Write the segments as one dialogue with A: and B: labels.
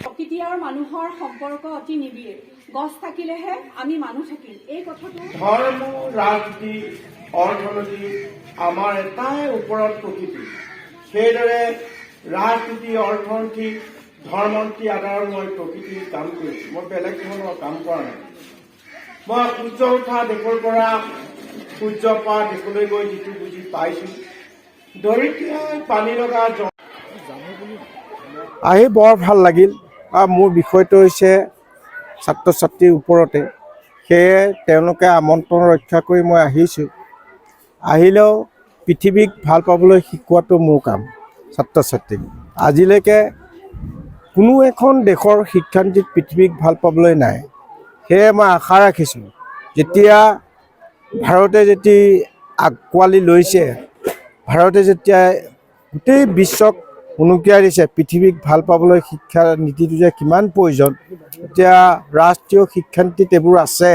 A: প্ৰকৃতি আৰু মানুহৰ সম্পৰ্ক অতি নিবিড়। গছ থাকিলেহে আমি মানুহ থাকিম। এই কথাটো
B: ধৰ্ম, ৰাজনীতি, অৰ্থনীতি আমাৰ এটাই ওপৰত প্ৰকৃতি। সেইদৰে ৰাজনীতি, অৰ্থনীতি, ধৰ্মনীতি আধাৰত মই প্ৰকৃতিৰ কাম কৰিছোঁ। মই বেলেগ ধৰণৰ কাম কৰা নাই। মই সূৰ্য উঠা দেশৰ পৰা সূৰ্য পৰা দেশলৈ গৈ যিটো বুজি পাইছোঁ, দৰিদ্ৰাই পানী লগা আহি বৰ ভাল লাগিল। মোৰ বিষয়টো হৈছে ছাত্ৰ ছাত্ৰীৰ ওপৰতে। সেয়ে তেওঁলোকে আমন্ত্ৰণ ৰক্ষা কৰি মই আহিছোঁ। আহিলেও পৃথিৱীক ভাল পাবলৈ শিকোৱাটো মোৰ কাম। ছাত্ৰ ছাত্ৰীক আজিলৈকে কোনো এখন দেশৰ শিক্ষানীতিত পৃথিৱীক ভাল পাবলৈ নাই। সেয়ে মই আশা ৰাখিছোঁ, যেতিয়া ভাৰতে যেতিয়া আঁকোৱালি লৈছে, ভাৰতে যেতিয়া গোটেই বিশ্বক উনুকিয়াই দিছে পৃথিৱীক ভাল পাবলৈ শিক্ষা নীতিটো যে কিমান প্ৰয়োজন, এতিয়া ৰাষ্ট্ৰীয় শিক্ষানীতিত এইবোৰ আছে।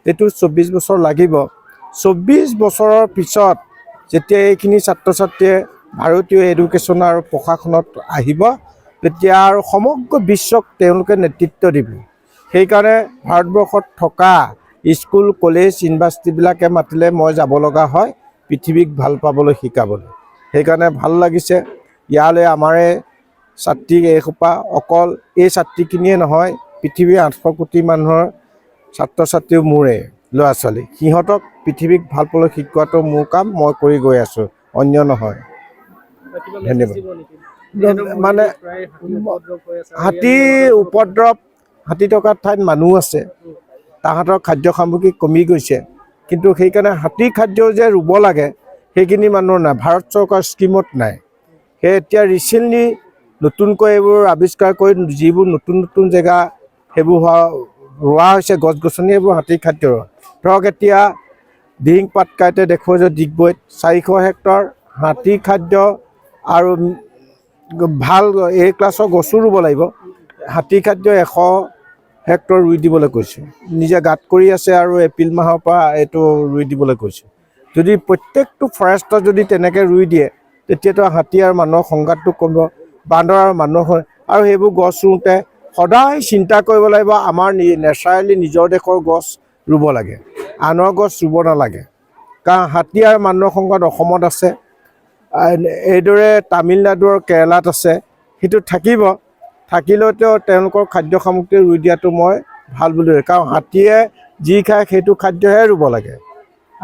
B: এইটো 24 বছৰ লাগিব। 24 বছৰৰ পিছত যেতিয়া এইখিনি ছাত্ৰ ছাত্ৰীয়ে ভাৰতীয় এডুকেশ্যন আৰু প্ৰশাসনত আহিব, তেতিয়া আৰু সমগ্ৰ বিশ্বক তেওঁলোকে নেতৃত্ব দিব। সেইকাৰণে ভাৰতবৰ্ষত থকা স্কুল, কলেজ, ইউনিভাৰ্চিটিবিলাকে মাতিলে মই যাব লগা হয় পৃথিৱীক ভাল পাবলৈ শিকাবলৈ। সেইকাৰণে ভাল লাগিছে। ইয়ালৈ আমাৰে ছাত্ৰী এইসোপা, অকল এই ছাত্ৰীখিনিয়ে নহয়, পৃথিৱীৰ 800 কোটি মানুহৰ ছাত্ৰ ছাত্ৰীও মোৰে ল'ৰা ছোৱালী। সিহঁতক পৃথিৱীক ভাল পাবলৈ শিকোৱাটো মোৰ কাম। মই কৰি গৈ আছোঁ, অন্য নহয়। ধন্যবাদ। মানে হাতী উপদ্ৰৱ, হাতী থকাৰ ঠাইত মানুহ আছে, তাহাঁতৰ খাদ্য সামগ্ৰী কমি গৈছে। কিন্তু সেইকাৰণে হাতীৰ খাদ্য যে ৰুব লাগে সেইখিনি মানুহৰ নাই, ভাৰত চৰকাৰৰ স্কীমত নাই। সেই এতিয়া ৰিচেণ্টলি নতুনকৈ এইবোৰ আৱিষ্কাৰ কৰি যিবোৰ নতুন নতুন জেগা সেইবোৰ ৰোৱা হৈছে গছ গছনি, এইবোৰ হাতীৰ খাদ্য। ধৰক এতিয়া দিহিং পাটকাইতে দেখুৱাই যে ডিগবৈত 400 হেক্টৰ হাতীৰ খাদ্য আৰু ভাল A ক্লাছৰ গছো ৰুব লাগিব। হাতীৰ খাদ্য 100 হেক্টৰ ৰুই দিবলৈ কৈছে। নিজে গাঁত কৰি আছে আৰু এপ্ৰিল মাহৰ পৰা এইটো ৰুই দিবলৈ কৈছে। যদি প্ৰত্যেকটো ফৰেষ্টত যদি তেনেকৈ ৰুই দিয়ে, তেতিয়াতো হাতী আৰু মানুহৰ সংঘাতটো কমিব, বান্দৰ আৰু মানুহৰ। আৰু সেইবোৰ গছ ৰুওঁতে সদায় চিন্তা কৰিব লাগিব, আমাৰ নেচাৰেলি নিজৰ দেশৰ গছ ৰুব লাগে, আনৰ গছ ৰুব নালাগে। কাৰণ হাতী আৰু মানুহৰ সংঘাত অসমত আছে, এইদৰে তামিলনাডু আৰু কেৰেলাত আছে। সেইটো থাকিব, থাকিলেও তেওঁলোকৰ খাদ্য সামগ্ৰী ৰুই দিয়াটো মই ভাল বুলি ভাবোঁ। কাৰণ হাতীয়ে যি খায় সেইটো খাদ্যহে ৰুব লাগে।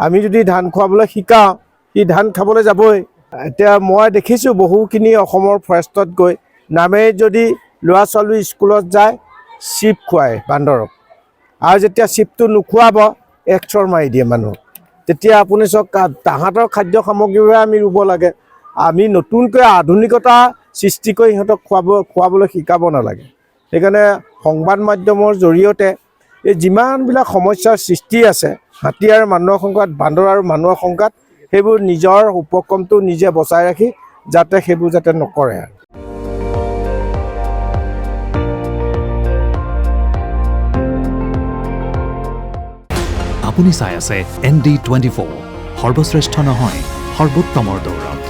B: আমি যদি ধান খুৱাবলৈ শিকাওঁ, সি ধান খাবলৈ যাবই। এতিয়া মই দেখিছোঁ বহুখিনি অসমৰ ফৰেষ্টত গৈ নামেই যদি ল'ৰা ছোৱালী স্কুলত যায়, চিপ খুৱায় বান্দৰক, আৰু যেতিয়া চিপটো নোখোৱাব একচৰ মাৰি দিয়ে মানুহক। তেতিয়া আপুনি চাওক, তাহাঁতৰ খাদ্য সামগ্ৰীবোৰে আমি ৰুব লাগে। আমি নতুনকৈ আধুনিকতা সৃষ্টি কৰি সিহঁতক খুৱাবলৈ শিকাব নালাগে। সেইকাৰণে সংবাদ মাধ্যমৰ জৰিয়তে এই যিমানবিলাক সমস্যাৰ সৃষ্টি আছে, হাতী আৰু মানুহৰ সংঘাত, বান্দৰ আৰু মানুহৰ সংঘাত, সেইবোৰ নিজৰ উপক্ৰমটো নিজে বচাই ৰাখি যাতে সেইবোৰ যাতে নকৰে।
C: আপুনি চাই আছে ND24, সৰ্বশ্ৰেষ্ঠ নহয়, সৰ্বোত্তমৰ দৌৰত।